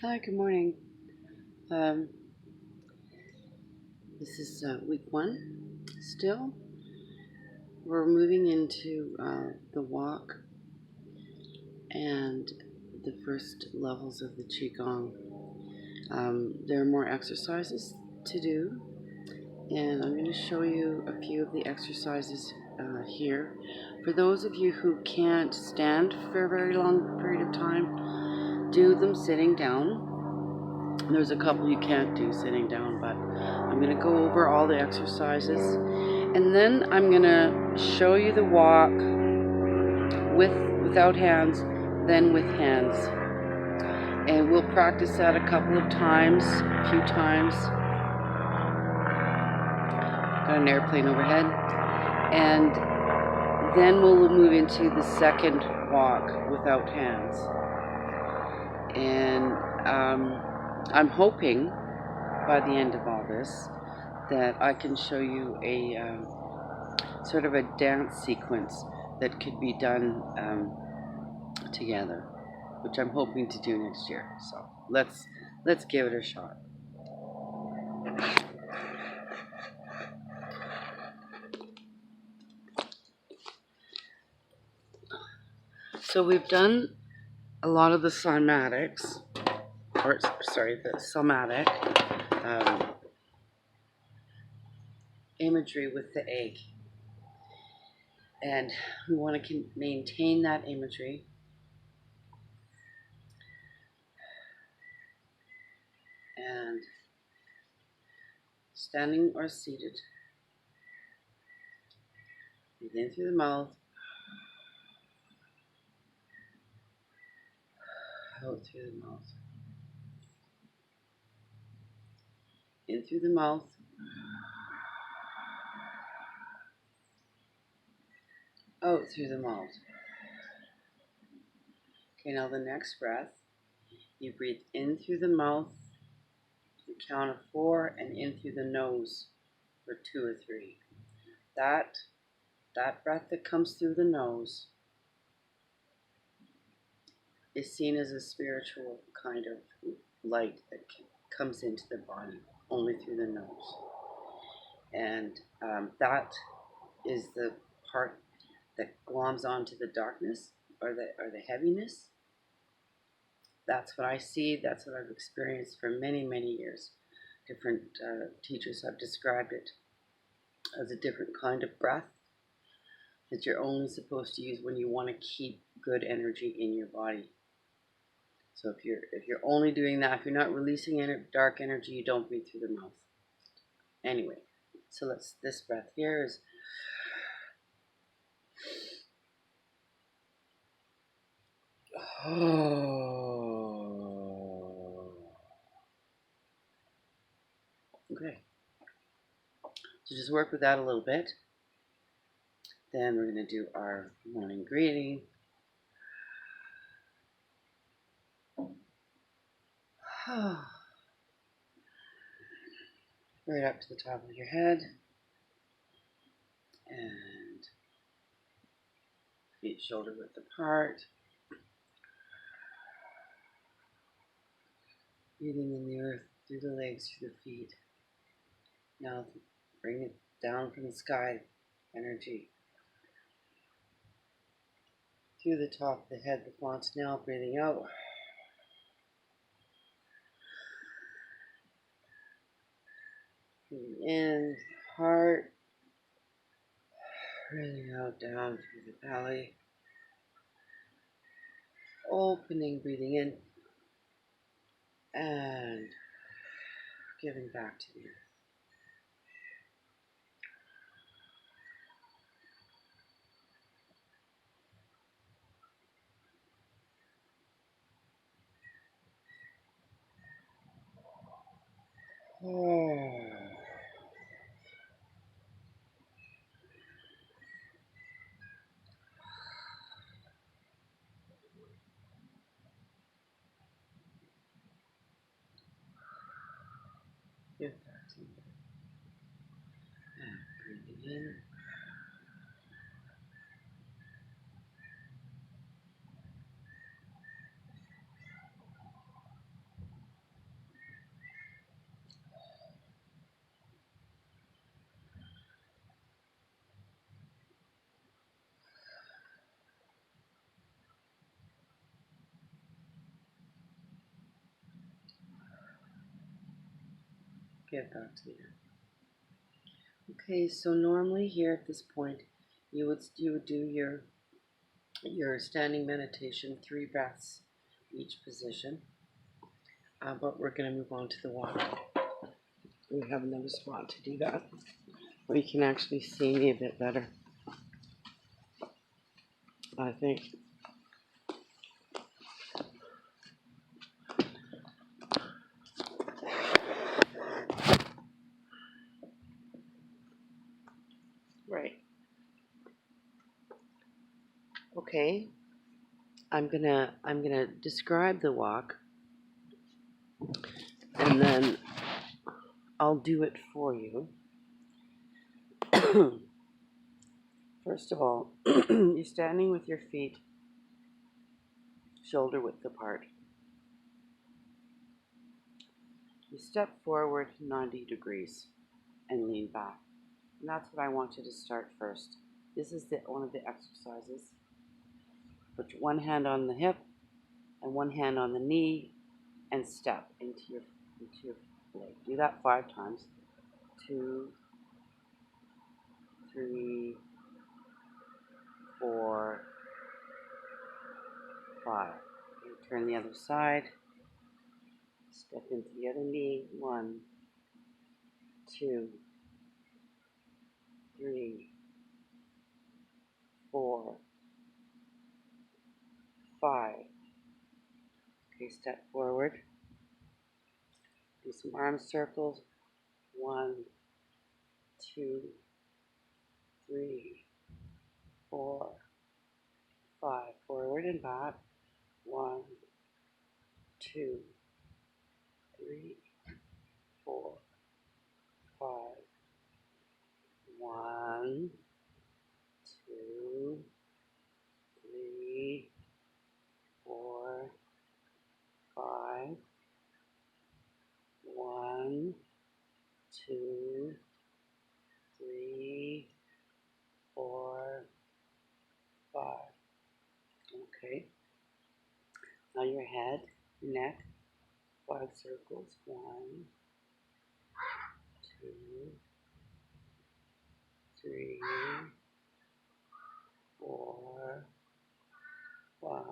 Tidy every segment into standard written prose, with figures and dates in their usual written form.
Hi, good morning. Um, this is week one still. We're moving into the walk and the first levels of the Qigong. There are more exercises to do, and I'm going to show you a few of the exercises here. For those of you who can't stand for a very long period of time, do them sitting down. There's a couple you can't do sitting down, but I'm going to go over all the exercises, and then I'm going to show you the walk without hands, then with hands. And we'll practice that a couple of times, a few times. Got an airplane overhead. And then we'll move into the second walk without hands. And I'm hoping by the end of all this that I can show you a sort of a dance sequence that could be done together, which I'm hoping to do next year. So let's give it a shot. So we've done a lot of the somatics, the somatic imagery with the egg, and we want to maintain that imagery. And standing or seated, breathe in through the mouth, out through the mouth. In through the mouth, out through the mouth. Okay, now the next breath, you breathe in through the mouth, you count of 4, and in through the nose for 2 or 3. That breath that comes through the nose is seen as a spiritual kind of light that comes into the body only through the nose. And that is the part that gloms onto the darkness or the heaviness. That's what I see. That's what I've experienced for many, many years. Different teachers have described it as a different kind of breath that you're only supposed to use when you want to keep good energy in your body. So if you're only doing that, if you're not releasing dark energy, you don't breathe through the mouth. Anyway, so this breath here is okay. So just work with that a little bit. Then we're going to do our morning greeting. Right up to the top of your head. And feet shoulder width apart. Breathing in the earth through the legs, through the feet. Now bring it down from the sky, energy. Through the top of the head, the fontanelle, breathing out. Breathing in, heart. Breathing out, down through the belly. Opening, breathing in. And giving back to the earth. Give back to the earth. And breathing in. get back to the end. Okay, so normally here at this point, you would do your standing meditation, 3 breaths each position. But we're going to move on to the walk. We have another spot to do that, where you can actually see me a bit better, I think. Right. Okay. I'm gonna describe the walk, and then I'll do it for you. First of all, you're standing with your feet shoulder width apart. You step forward 90 degrees and lean back. And that's what I want you to start first. This is one of the exercises. Put one hand on the hip and one hand on the knee and step into your leg. Do that 5 times. 2, 3, 4, 5. Okay, turn the other side. Step into the other knee. 1, 2, 3, 4, 5. Okay, step forward. Do some arm circles. 1, 2, 3, 4, 5. Forward and back. 1, 2, 3, 4, 5. 1, 2, 3, 4, 5. 1, 2, 3, 4, 5. Okay. Now your head, neck, 5 circles. 1, 2, 3, 4, 5.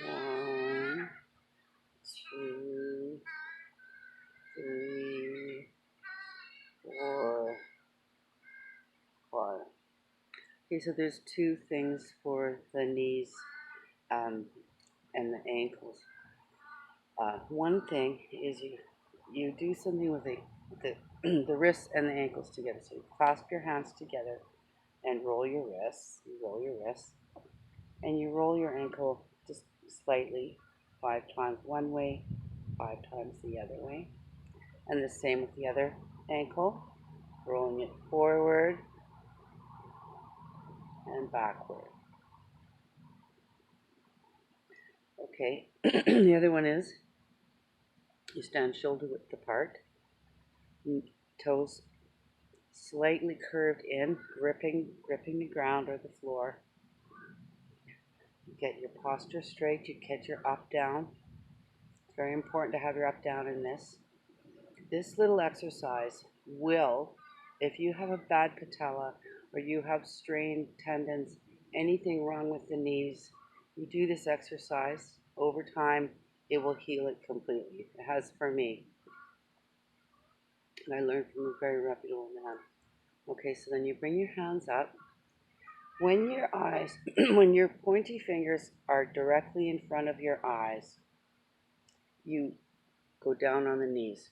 1, 2, 3, 4, 5. Okay, so there's 2 things for the knees and the ankles. One thing is you do something with the wrists and the ankles together. So you clasp your hands together and roll your wrists. You roll your wrists. And you roll your ankle just slightly, 5 times one way, 5 times the other way. And the same with the other ankle, rolling it forward and backward. Okay, the other one is you stand shoulder width apart, toes slightly curved in, gripping the ground or the floor. You get your posture straight, you get your up down. It's very important to have your up down in this. This little exercise will, if you have a bad patella or you have strained tendons, anything wrong with the knees, you do this exercise over time, it will heal it completely. It has for me. And I learned from a very reputable man. Okay, so then you bring your hands up. When your eyes, when your pointy fingers are directly in front of your eyes, you go down on the knees.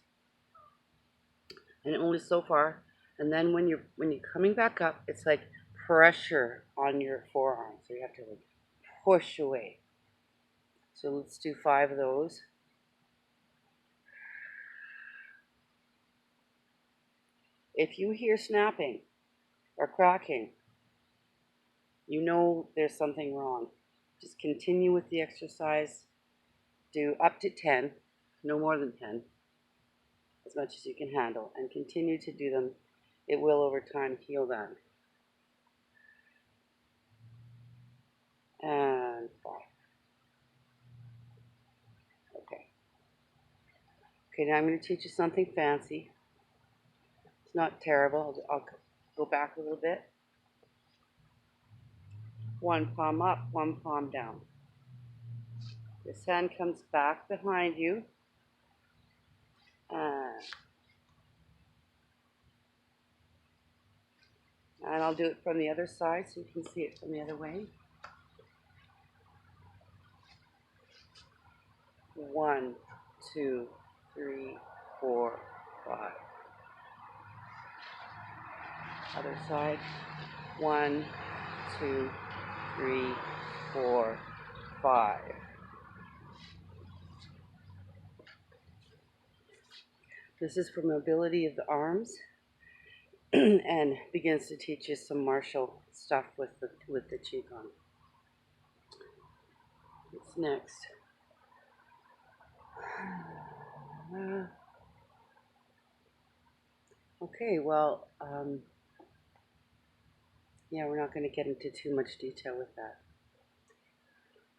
And only so far. And then when you're coming back up, it's like pressure on your forearm. So you have to like push away. So let's do 5 of those. If you hear snapping or cracking, you know there's something wrong. Just continue with the exercise. Do up to 10, no more than 10, as much as you can handle, and continue to do them. It will over time heal that. And 5. Okay. Okay, now I'm going to teach you something fancy. It's not terrible. I'll go back a little bit. One palm up, one palm down. This hand comes back behind you. And I'll do it from the other side so you can see it from the other way. 1, 2, 3, 4, 5. Other side. 1, 2, 3, 4, 5. This is for mobility of the arms and begins to teach you some martial stuff with the Qigong. What's next? Okay, well, yeah, we're not going to get into too much detail with that.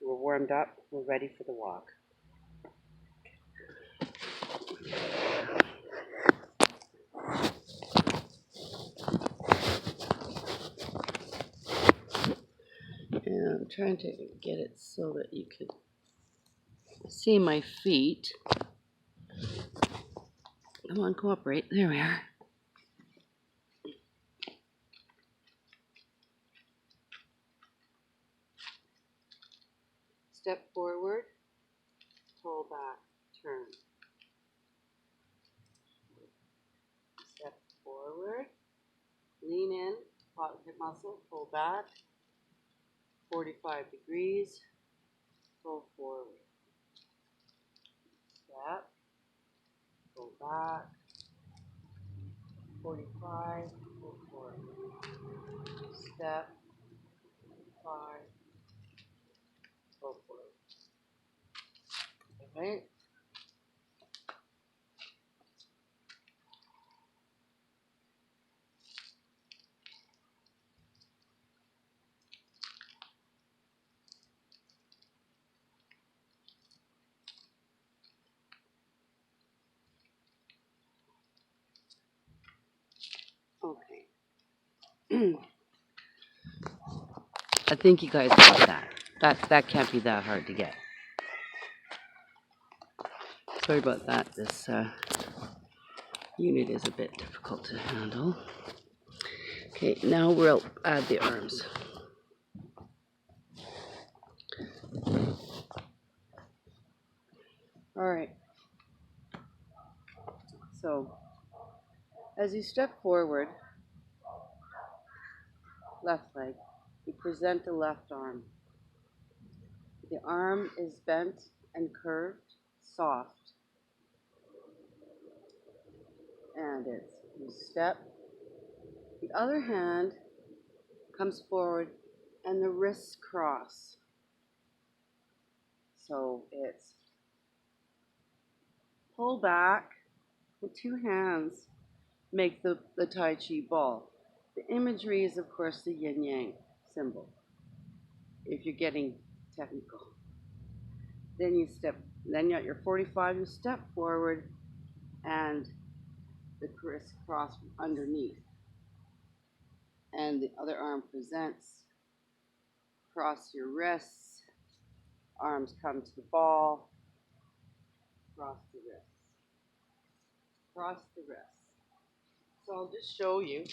We're warmed up. We're ready for the walk. And I'm trying to get it so that you can see my feet. Come on, cooperate. There we are. Step forward, pull back, turn. Step forward, lean in, hip muscle, pull back, 45 degrees, pull forward. Step, pull back, 45, pull forward. Step, 5, pull forward. Right? Okay. I think you guys got that. That can't be that hard to get. Sorry about that. This unit is a bit difficult to handle. Okay, now we'll add the arms. All right. So, as you step forward, left leg, you present the left arm. The arm is bent and curved, soft. And you step. The other hand comes forward and the wrists cross. So it's pull back, the two hands make the Tai Chi ball. The imagery is, of course, the yin yang symbol, if you're getting technical. Then you step, then you're at your 45, you step forward, and the wrists cross underneath. And the other arm presents, cross your wrists, arms come to the ball, cross the wrists, cross the wrists. So I'll just show you.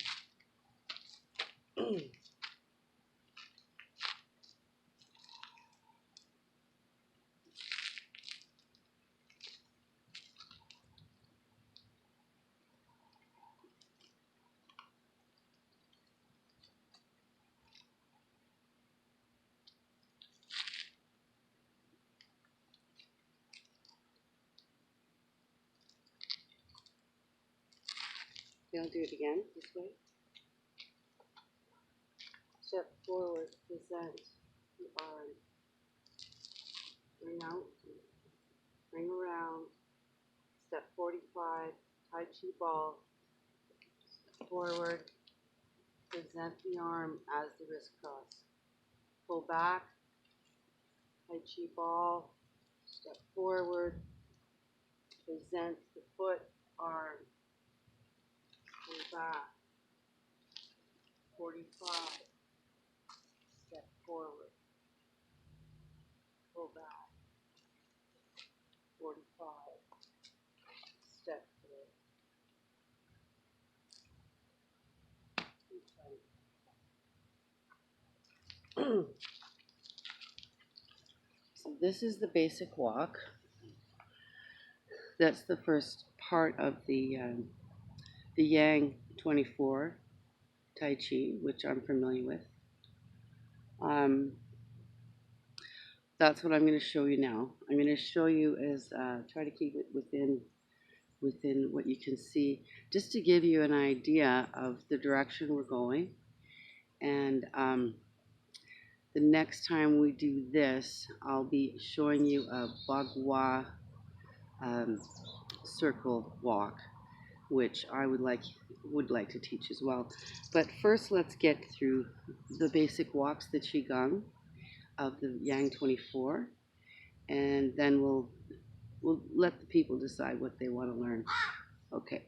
Then I'll do it again this way. Step forward, present the arm. Bring out, bring around. Step 45, Tai Chi ball. Step forward, present the arm as the wrist cross. Pull back, Tai Chi ball. Step forward, present the foot, arm, go back, 45, step forward, go back, 45, step forward. So this is the basic walk. That's the first part of the Yang 24 Tai Chi, which I'm familiar with. That's what I'm going to show you now. I'm going to show you as try to keep it within what you can see, just to give you an idea of the direction we're going. And the next time we do this, I'll be showing you a Bagua circle walk, which I would like to teach as well. But first, let's get through the basic walks, the Qigong of the Yang 24, and then we'll let the people decide what they want to learn. Okay.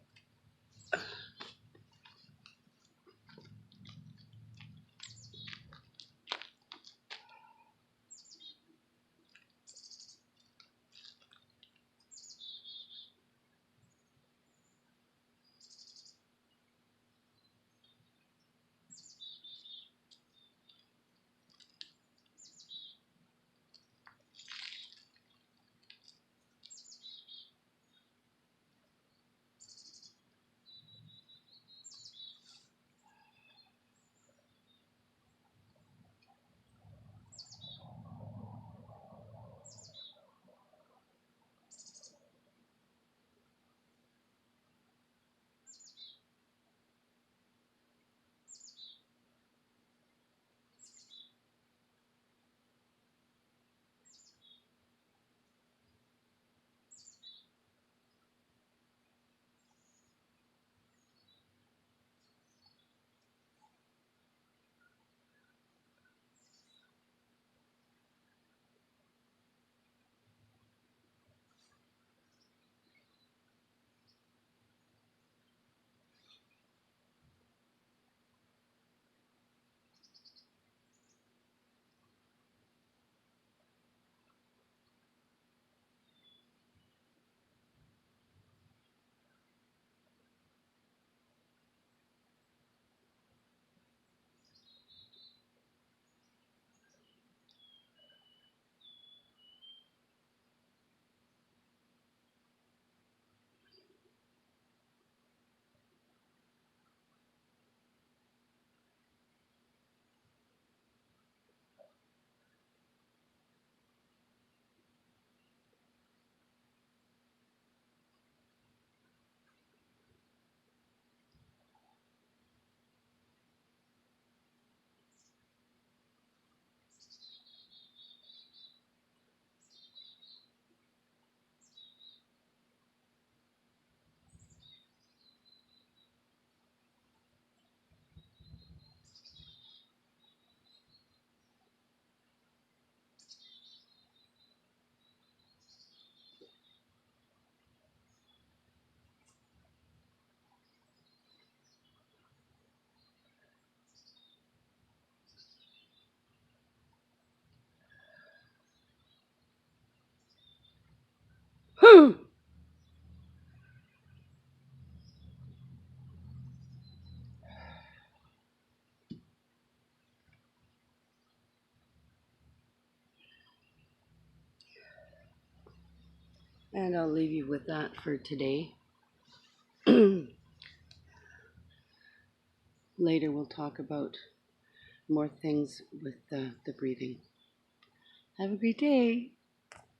And I'll leave you with that for today. Later we'll talk about more things with the breathing. Have a great day.